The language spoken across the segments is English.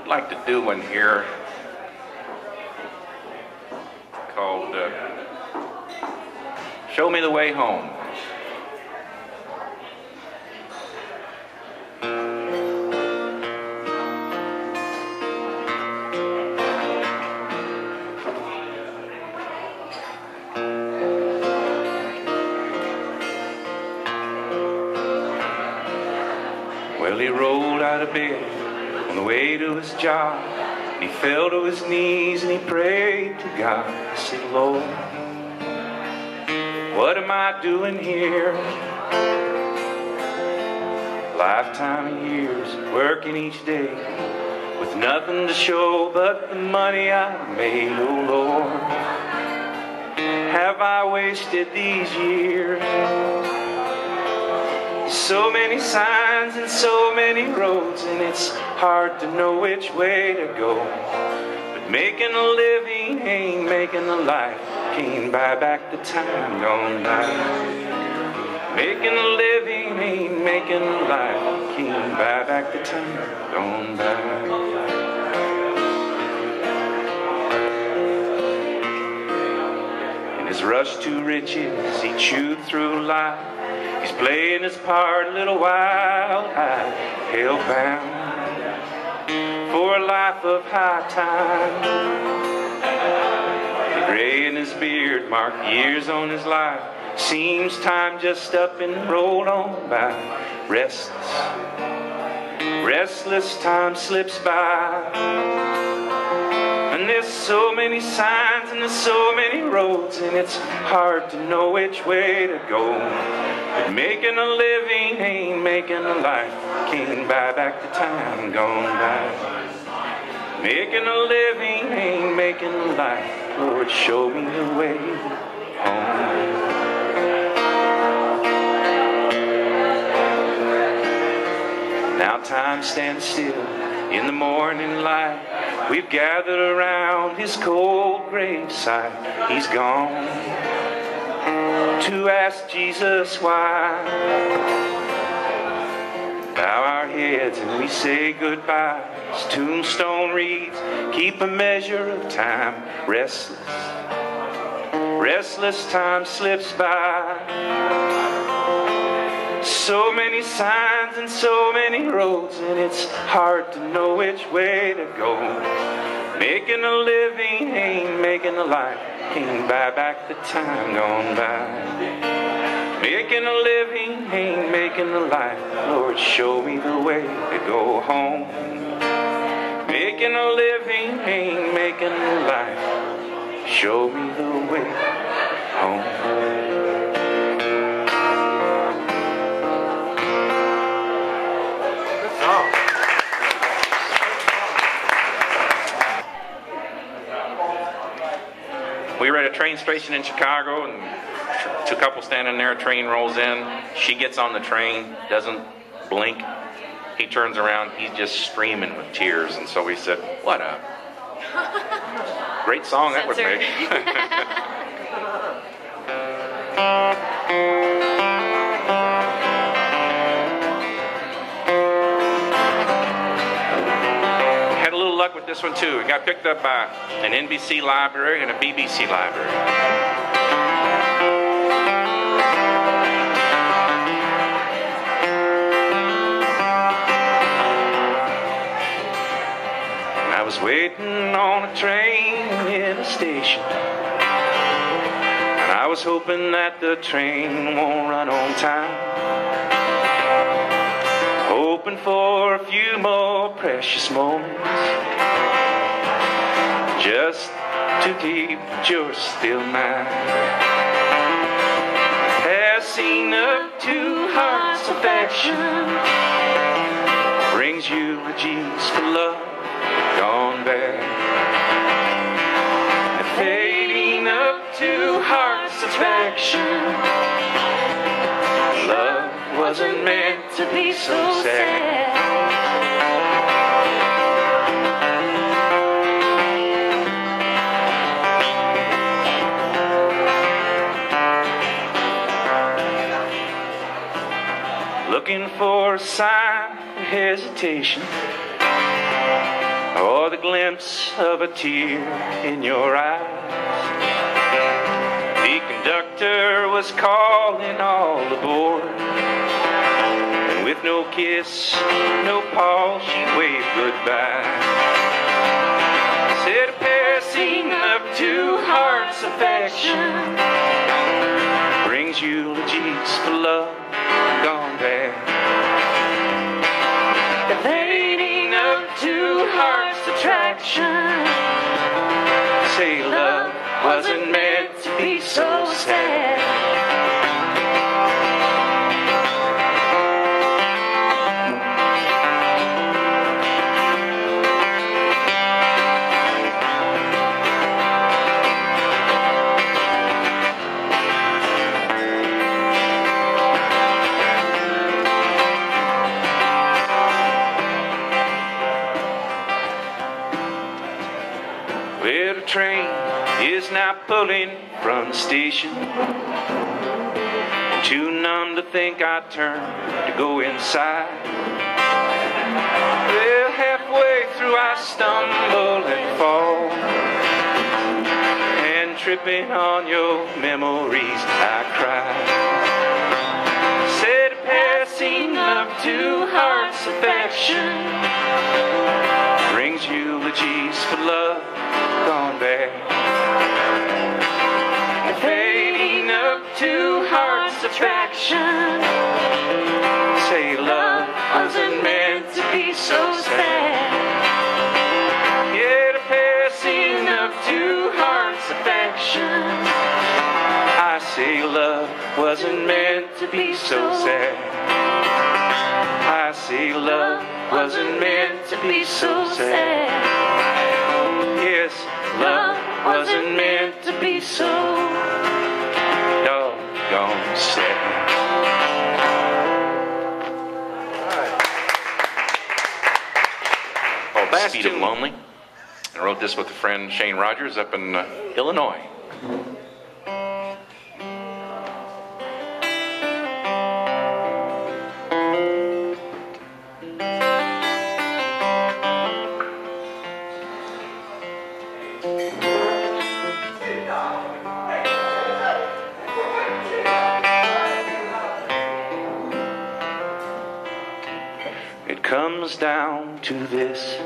I'd like to do one here called Show Me the Way Home. Well, he rolled out of bed on the way to his job. He fell to his knees and he prayed to God. He said, Lord, what am I doing here? Lifetime of years working each day with nothing to show but the money I made. Oh Lord, have I wasted these years? So many signs and so many roads, and it's hard to know which way to go. But making a living ain't making a life. Can't buy back the time gone by. Making a living ain't making a life. Can't buy back the time gone by. In his rush to riches, he chewed through life. He's playing his part a little while, hell-bound for a life of high time. The gray in his beard marked years on his life. Seems time just up and rolled on by. Restless time slips by. And there's so many signs and there's so many roads, and it's hard to know which way to go. But making a living ain't making a life. Can't buy back the time gone by. Making a living ain't making a life. Lord, show me the way home. Now time stands still in the morning light. We've gathered around his cold graveside. He's gone to ask Jesus why. Bow our heads and we say goodbye. His tombstone reads, keep a measure of time. Restless time slips by. So many signs and so many roads, and it's hard to know which way to go. Making a living ain't making a life. Can't buy back the time gone by. Making a living ain't making a life. Lord, show me the way to go home. Making a living ain't making a life. Show me the way home. We were at a train station in Chicago, and two couples standing there. A train rolls in. She gets on the train, doesn't blink. He turns around. He's just streaming with tears. And so we said, "What a great song that would make." Luck with this one too. It got picked up by an NBC library and a BBC library. I was waiting on a train in a station, and I was hoping that the train won't run on time. Hoping for a few more precious moments, just to keep yours still mine. Passing up two hearts' affection brings you a G's for love gone bad. And fading up two hearts' affection, love wasn't meant to be so sad. Looking for a sign of hesitation, or the glimpse of a tear in your eyes. The conductor was calling all aboard, and with no kiss, no pause, she waved goodbye. Said a passing of two hearts' affection brings eulogies for love gone bad. The fading of two hearts' attraction. Say love wasn't meant to be so sad. Well, the train is now pulling from the station. Too numb to think, I turn to go inside. Well, halfway through I stumble and fall, and tripping on your memories I cry. Said a passing of two hearts' affection brings eulogies for love gone bad. The fading of two hearts' attraction. Say love wasn't meant to be so sad. Yeah, the passing of two hearts' affection. I say love wasn't meant to be so sad. I say love wasn't meant to be so sad. Yes, love wasn't meant to be so doggone sad. Well, that's Speed of Lonely. I wrote this with a friend, Shane Rogers, up in Illinois. Comes down to this,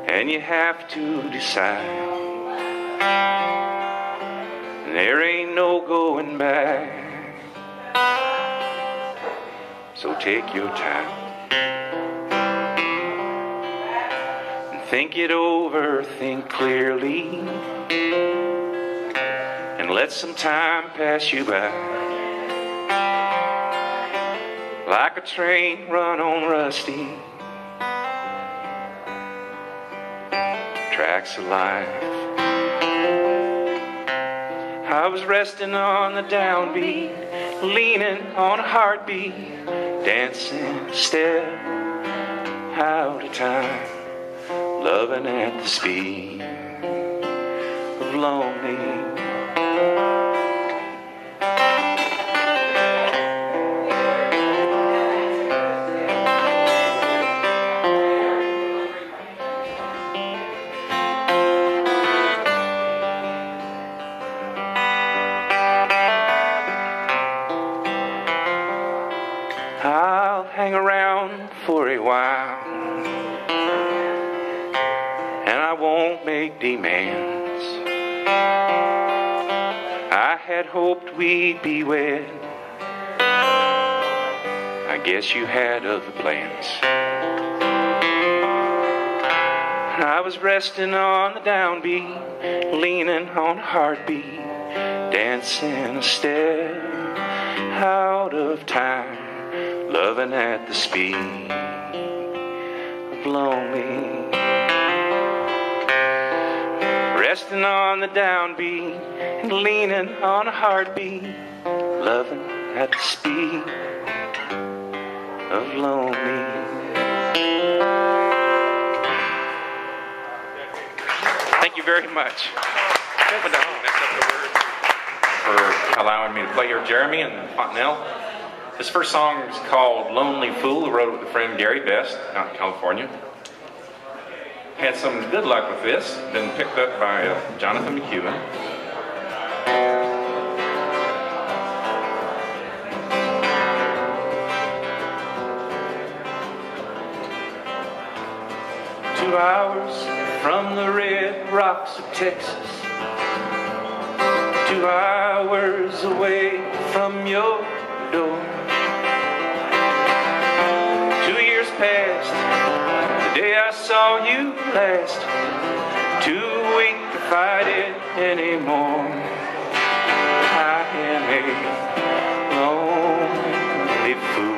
and you have to decide. There ain't no going back, so take your time and think it over, think clearly, and let some time pass you by. Like a train run on rusty tracks of life. I was resting on the downbeat, leaning on a heartbeat, dancing a step out of time, loving at the speed of lonely. I'll hang around for a while, and I won't make demands. I had hoped we'd be wed. I guess you had other plans. I was resting on the downbeat, leaning on a heartbeat, dancing a step out of time, loving at the speed of lonely. Resting on the downbeat and leaning on a heartbeat, loving at the speed of lonely. Thank you very much for allowing me to play here, Jeremy and Fontanel. This first song is called Lonely Fool. I wrote it with a friend, Gary Best, out in California. Had some good luck with this. Been picked up by Jonathan McEwen. 2 hours from the red rocks of Texas, 2 hours away from your door. 2 years passed, the day I saw you last, too weak to fight it anymore. I am a lonely fool.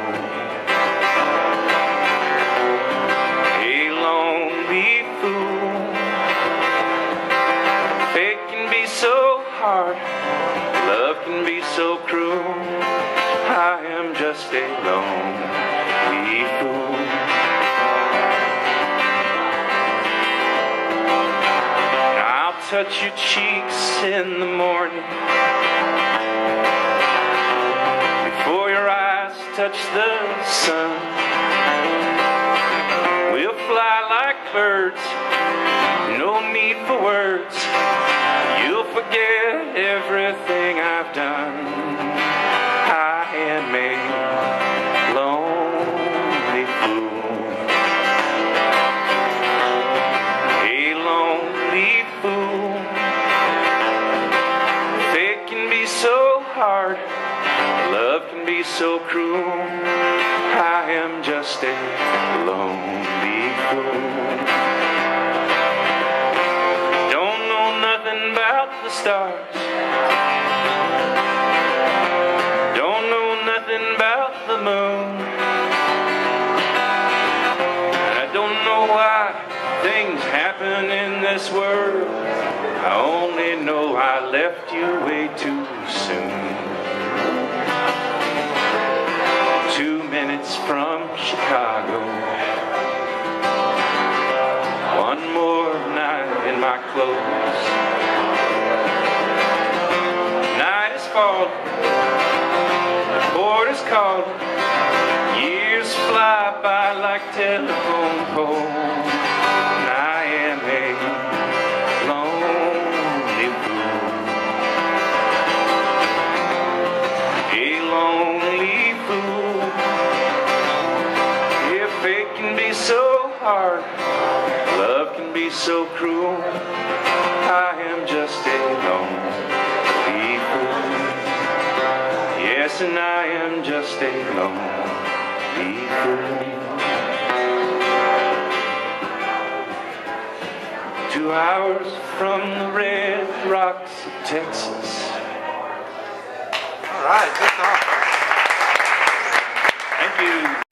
Love can be so cruel. I am just a lonely fool. I'll touch your cheeks in the morning before your eyes touch the sun. We'll fly like birds, no need for words. You'll forget everything I've done. I am a lonely fool. A lonely fool. Fate can be so hard, love can be so cruel. I am just a lonely fool. About the stars, don't know nothing about the moon, and I don't know why things happen in this world. I only know I left you way too soon. 2 minutes from Chicago, one more night in my clothes. Falling, the port is calling, years fly by like telephone poles. And I am a lonely fool. A lonely fool. If fate can be so hard, love can be so cruel, I am just a lonely fool. Yes, and I am just a lonely fool. 2 hours from the red rocks of Texas. All right, good talk. Thank you.